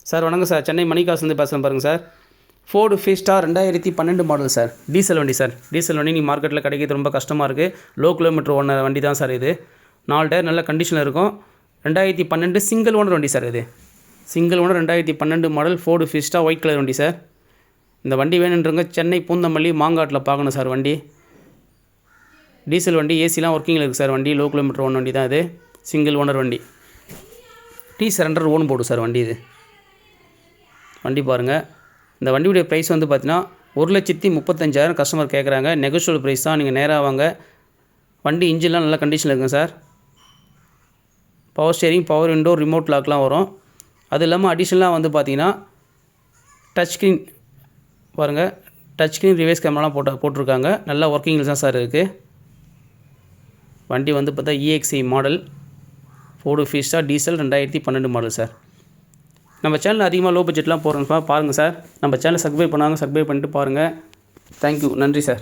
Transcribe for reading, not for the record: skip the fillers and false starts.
Sir வணக்கம் sir, Chennai மணிகாசுலேருந்து பேசுகிறேன் பாருங்கள் sir. Ford Fiesta 2012 model sir. Diesel வண்டி சார். டீசல் வண்டி நீங்கள் மார்க்கெட்டில் கிடைக்கிறது ரொம்ப கஷ்டமாக இருக்குது. லோ கிலோமீட்டர் ஓனர் வண்டி தான் சார் இது. 4 டயர் நல்ல கண்டிஷனில் இருக்கும். 2012 சிங்கிள் ஓனர் வண்டி சார் இது. Single owner 2012 model Ford Fiesta white colour வண்டி சார். இந்த வண்டி வேணுன்றவங்க சென்னை பூந்தமல்லி மாங்காட்டில் பார்க்கணும் சார் வண்டி. டீசல் வண்டி, ஏசிலாம் ஒர்க்கிங்கில் இருக்குது சார் வண்டி. லோ கிலோமீட்டர் ஓன் வண்டி தான் இது. சிங்கிள் ஓனர் வண்டி. T-Surrender ஓன் போடு சார் வண்டி இது. வண்டி பாருங்கள். இந்த வண்டியுடைய ப்ரைஸ் வந்து பார்த்தீங்கன்னா 1,35,000 கஸ்டமர் கேட்குறாங்க. நெகோஷியபிள் ப்ரைஸ் தான். நீங்கள் நேராக வாங்க. வண்டி இன்ஜின்லாம் நல்ல கண்டிஷனில் இருக்குங்க sir. Power steering, power window, remote லாக்லாம் வரும். அது இல்லாமல் அடிஷ்னலாக வந்து பார்த்தீங்கன்னா டச் ஸ்க்ரீன் பாருங்கள். டச் ஸ்க்ரீன் ரிவர்ஸ் கேமராலாம் போட்டிருக்காங்க. நல்லா ஒர்க்கிங்கில் தான் சார் இருக்குது. வண்டி வந்து பார்த்தா EXI model Ford Fiesta diesel 2012 model sir. நம்ம சேனலில் அதிகமாக லோ பட்ஜெட்லாம் போடுறோம் பாருங்கள் சார். நம்ம சேனலை சப்ஸ்கிரைப் பண்ணாங்க, சப்ஸ்கிரைப் பண்ணிட்டு பாருங்கள். தேங்க்யூ, நன்றி சார்.